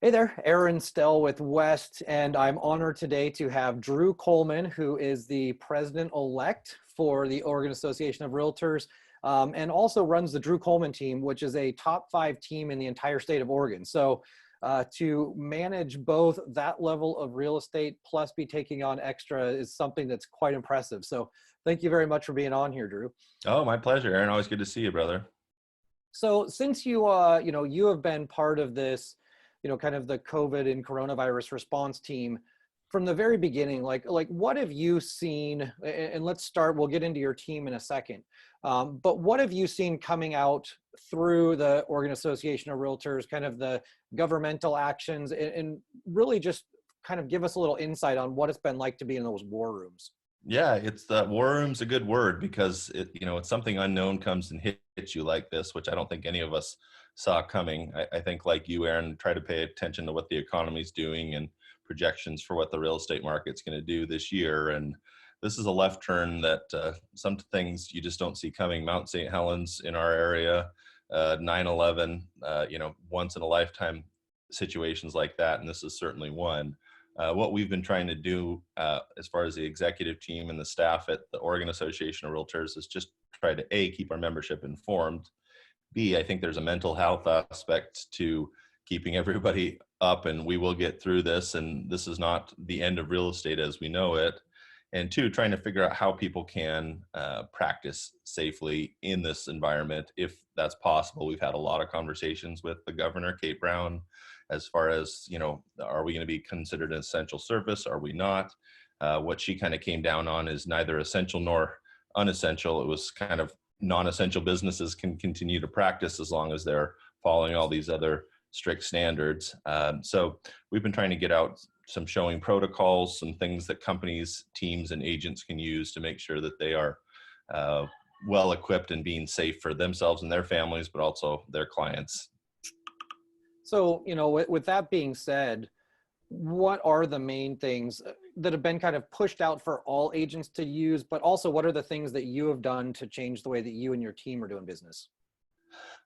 Hey there, Aaron Stelle with West, and I'm honored today to have Drew Coleman, who is the president-elect for the Oregon Association of Realtors, and also runs the Drew Coleman team, which is a top 5 team in the entire state of Oregon. So to manage both that level of real estate plus be taking on extra is something that's quite impressive. So thank you very much for being on here, Drew. Oh, my pleasure, Aaron. Always good to see you, brother. So since you have been part of this, kind of the COVID and coronavirus response team from the very beginning, like what have you seen? And let's start, we'll get into your team in a second. But what have you seen coming out through the Oregon Association of Realtors, kind of the governmental actions, and really just kind of give us a little insight on what it's been like to be in those war rooms? Yeah, it's the war room's a good word because it's something unknown comes and hits you like this, which I don't think any of us saw coming. I think like you, Aaron, try to pay attention to what the economy's doing and projections for what the real estate market's going to do this year. And this is a left turn that some things you just don't see coming. Mount St. Helens in our area, 9/11, once in a lifetime situations like that. And this is certainly one. What we've been trying to do as far as the executive team and the staff at the Oregon Association of Realtors is just try to A, keep our membership informed. B, I think there's a mental health aspect to keeping everybody up, and we will get through this, and this is not the end of real estate as we know it. And two, trying to figure out how people can practice safely in this environment, if that's possible. We've had a lot of conversations with the governor, Kate Brown, as far as, are we going to be considered an essential service? Are we not? What she kind of came down on is neither essential nor unessential. It was kind of non-essential businesses can continue to practice as long as they're following all these other strict standards. So we've been trying to get out some showing protocols, some things that companies, teams, and agents can use to make sure that they are well equipped and being safe for themselves and their families, but also their clients. So, with that being said, what are the main things that have been kind of pushed out for all agents to use, but also what are the things that you have done to change the way that you and your team are doing business?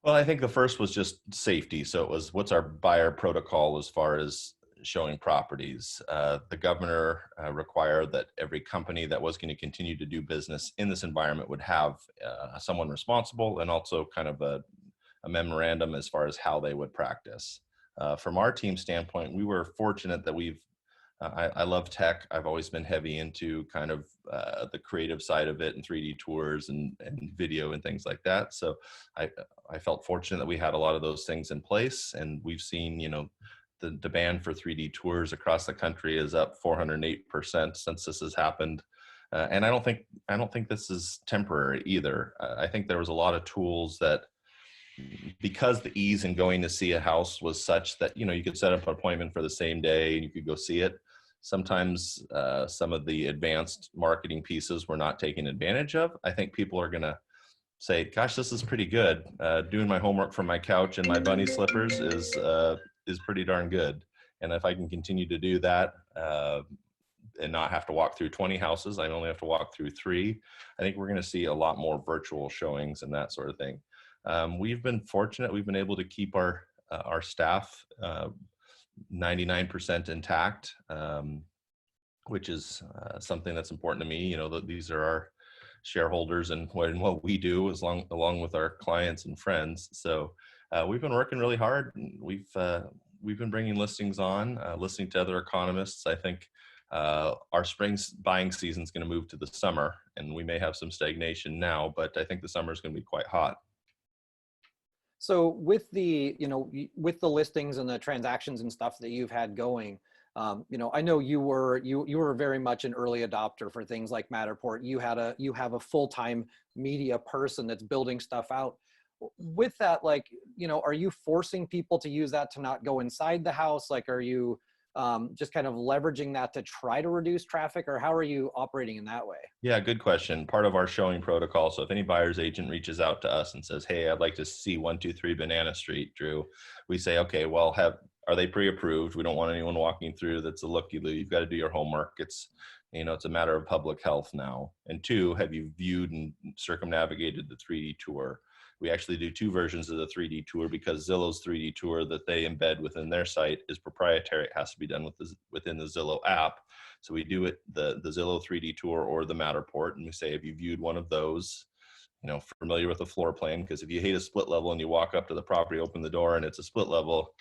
Well, I think the first was just safety. So it was, what's our buyer protocol as far as showing properties? The governor required that every company that was going to continue to do business in this environment would have someone responsible, and also kind of a memorandum as far as how they would practice. From our team standpoint, we were fortunate that I love tech. I've always been heavy into kind of the creative side of it, and 3D tours and video and things like that. So I felt fortunate that we had a lot of those things in place, and we've seen, the demand for 3D tours across the country is up 408% since this has happened. And I don't think this is temporary either. I think there was a lot of tools that, because the ease in going to see a house was such that, you could set up an appointment for the same day and you could go see it. Sometimes some of the advanced marketing pieces were not taken advantage of. I think people are going to say, gosh, this is pretty good. Doing my homework from my couch and my bunny slippers is pretty darn good. And if I can continue to do that and not have to walk through 20 houses, I only have to walk through 3, I think we're going to see a lot more virtual showings and that sort of thing. We've been fortunate. We've been able to keep our staff 99% intact, which is something that's important to me. These are our shareholders and what we do along with our clients and friends. So we've been working really hard. We've been bringing listings on, listening to other economists. I think our spring buying season is going to move to the summer, and we may have some stagnation now, but I think the summer is going to be quite hot. So with the, with the listings and the transactions and stuff that you've had going, I know you were very much an early adopter for things like Matterport. You have a full-time media person that's building stuff out. With that, are you forcing people to use that to not go inside the house? Are you just kind of leveraging that to try to reduce traffic, or how are you operating in that way? Yeah, good question. Part of our showing protocol. So if any buyer's agent reaches out to us and says, hey, I'd like to see 123 Banana Street, Drew, we say, okay, well, are they pre-approved? We don't want anyone walking through that's a looky-loo. You've got to do your homework. It's a matter of public health now. And 2, have you viewed and circumnavigated the 3D tour? We actually do two versions of the 3D tour because Zillow's 3D tour that they embed within their site is proprietary. It has to be done within the Zillow app. So we do it the Zillow 3D tour or the Matterport, and we say, have you viewed one of those? Familiar with the floor plan, because if you hate a split level and you walk up to the property, open the door, and it's a split level,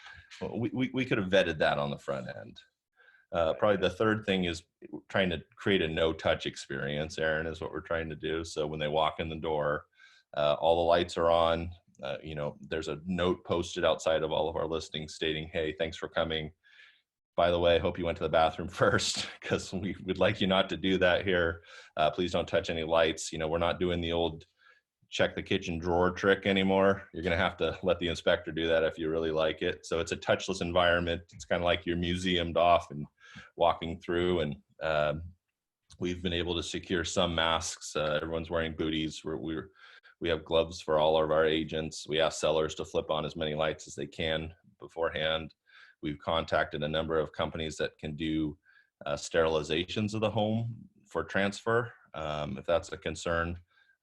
we could have vetted that on the front end. Probably the third thing is trying to create a no-touch experience, Aaron, is what we're trying to do. So when they walk in the door, all the lights are on. There's a note posted outside of all of our listings stating, hey, thanks for coming. By the way, I hope you went to the bathroom first, because we would like you not to do that here. Please don't touch any lights. We're not doing the old check the kitchen drawer trick anymore. You're going to have to let the inspector do that if you really like it. So it's a touchless environment. It's kind of like you're museumed off and walking through. And we've been able to secure some masks. Everyone's wearing booties. We have gloves for all of our agents. We ask sellers to flip on as many lights as they can beforehand. We've contacted a number of companies that can do sterilizations of the home for transfer, if that's a concern.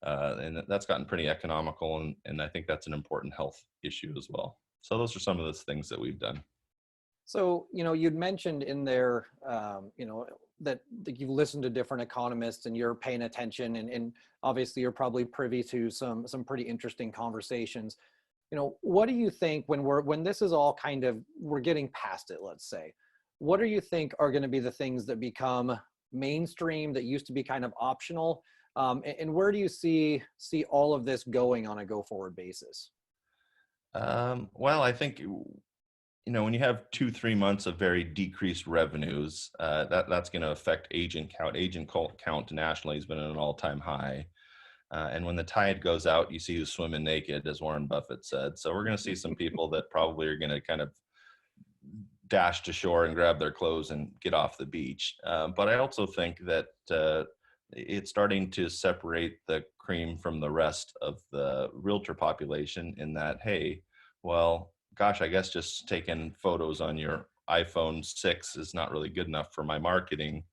And that's gotten pretty economical, and I think that's an important health issue as well. So those are some of those things that we've done. So, you'd mentioned in there, that you've listened to different economists and you're paying attention, and obviously you're probably privy to some pretty interesting conversations. What do you think when this is all we're getting past it, let's say, what do you think are going to be the things that become mainstream that used to be kind of optional? And where do you see all of this going on a go-forward basis? Well, I think, when you have 2-3 months of very decreased revenues, that's going to affect agent count. Agent count nationally has been at an all-time high. And when the tide goes out, you see who's swimming naked, as Warren Buffett said. So we're going to see some people that probably are going to kind of dash to shore and grab their clothes and get off the beach. But I also think that it's starting to separate the cream from the rest of the realtor population, in that, hey, well, gosh, I guess just taking photos on your iPhone 6 is not really good enough for my marketing.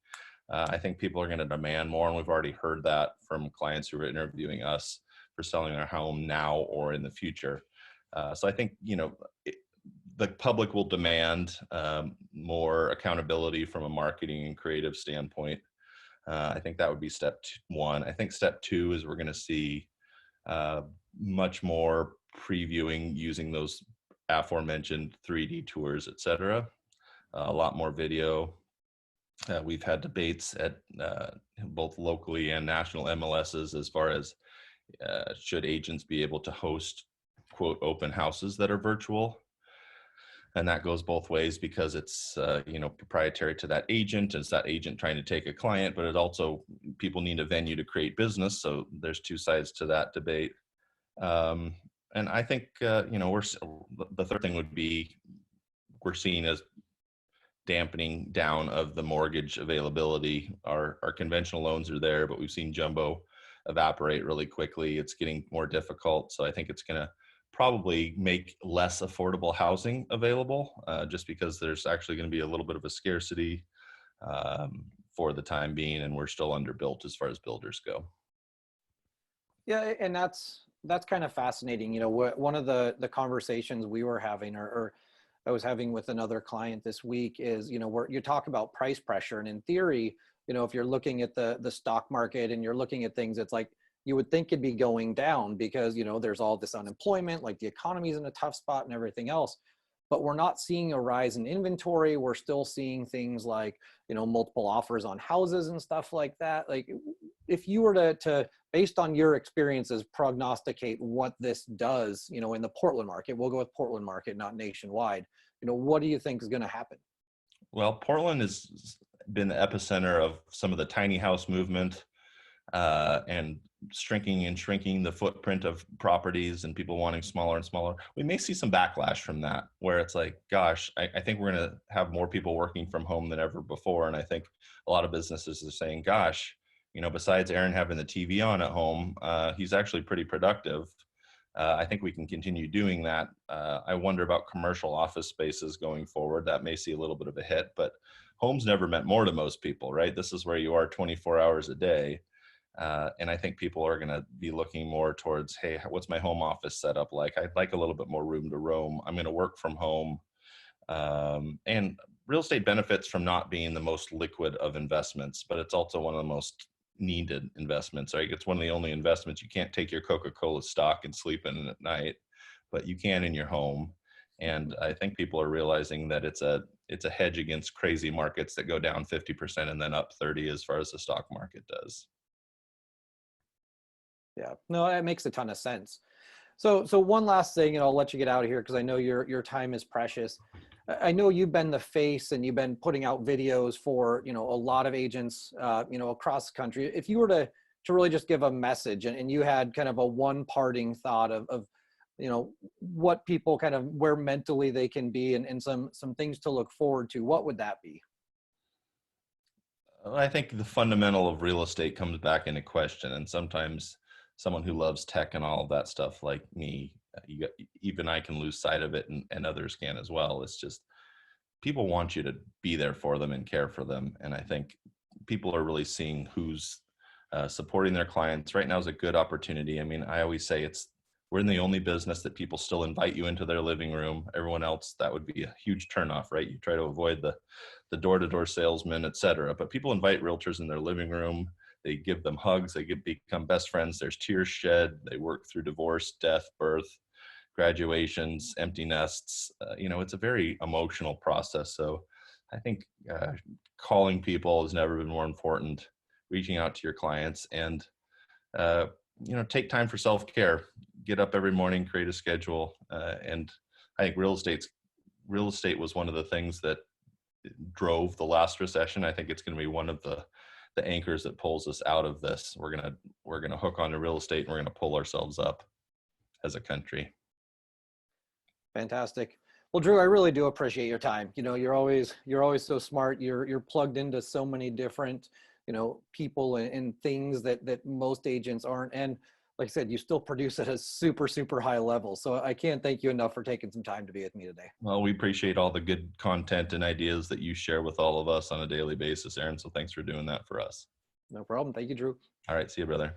I think people are going to demand more, and we've already heard that from clients who are interviewing us for selling their home now or in the future. So I think, the public will demand more accountability from a marketing and creative standpoint. I think that would be step one. I think step two is we're going to see much more previewing using those aforementioned 3D tours, et cetera. A lot more video. We've had debates at both locally and national MLSs as far as should agents be able to host, quote, open houses that are virtual. And that goes both ways, because it's proprietary to that agent. It's that agent trying to take a client, but it also, people need a venue to create business. So there's two sides to that debate. And I think the third thing would be, we're seeing as dampening down of the mortgage availability. Our conventional loans are there, but we've seen jumbo evaporate really quickly. It's getting more difficult. So I think it's going to probably make less affordable housing available, just because there's actually going to be a little bit of a scarcity for the time being, and we're still underbuilt as far as builders go. Yeah, and that's kind of fascinating. One of the conversations we were having, or I was having with another client this week, is where you talk about price pressure, and in theory, if you're looking at the stock market and you're looking at things, it's like you would think it'd be going down because there's all this unemployment, like the economy's in a tough spot and everything else. But we're not seeing a rise in inventory. We're still seeing things like multiple offers on houses and stuff like that. Like, if you were to based on your experiences, prognosticate what this does, in the Portland market, we'll go with Portland market, not nationwide. What do you think is going to happen? Well, Portland has been the epicenter of some of the tiny house movement, and shrinking the footprint of properties, and people wanting smaller and smaller. We may see some backlash from that, where it's like, gosh, I think we're going to have more people working from home than ever before. And I think a lot of businesses are saying, gosh, besides Aaron having the TV on at home, he's actually pretty productive. I think we can continue doing that. I wonder about commercial office spaces going forward. That may see a little bit of a hit, but homes never meant more to most people, right? This is where you are 24 hours a day. And I think people are going to be looking more towards, hey, what's my home office setup like? I'd like a little bit more room to roam. I'm going to work from home. And real estate benefits from not being the most liquid of investments, but it's also one of the most needed investments. Right? It's one of the only investments you can't take your Coca-Cola stock and sleep in it at night, but you can in your home. And I think people are realizing that it's a hedge against crazy markets that go down 50% and then up 30 as far as the stock market does. Yeah, no, it makes a ton of sense. So one last thing, and I'll let you get out of here because I know your time is precious. I know you've been the face and you've been putting out videos for, a lot of agents, across the country. If you were to really just give a message and you had kind of a one parting thought of what people kind of where mentally they can be and some things to look forward to, what would that be? I think the fundamental of real estate comes back into question. And sometimes someone who loves tech and all of that stuff like me, even I can lose sight of it, and others can as well. It's just people want you to be there for them and care for them. And I think people are really seeing who's supporting their clients. Right now is a good opportunity. I mean, I always say we're in the only business that people still invite you into their living room. Everyone else, that would be a huge turnoff, right? You try to avoid the door-to-door salesman, et cetera. But people invite realtors in their living room. They give them hugs. They become best friends. There's tears shed. They work through divorce, death, birth, graduations, empty nests. It's a very emotional process. So I think calling people has never been more important. Reaching out to your clients and take time for self-care. Get up every morning, create a schedule, and I think real estate was one of the things that drove the last recession. I think it's going to be one of the anchors that pulls us out of this. We're gonna hook onto real estate and we're gonna pull ourselves up as a country. Fantastic. Well, Drew, I really do appreciate your time. You're always so smart. You're plugged into so many different, people and things that most agents aren't. And like I said, you still produce at a super, super high level. So I can't thank you enough for taking some time to be with me today. Well, we appreciate all the good content and ideas that you share with all of us on a daily basis, Aaron. So thanks for doing that for us. No problem. Thank you, Drew. All right. See you, brother.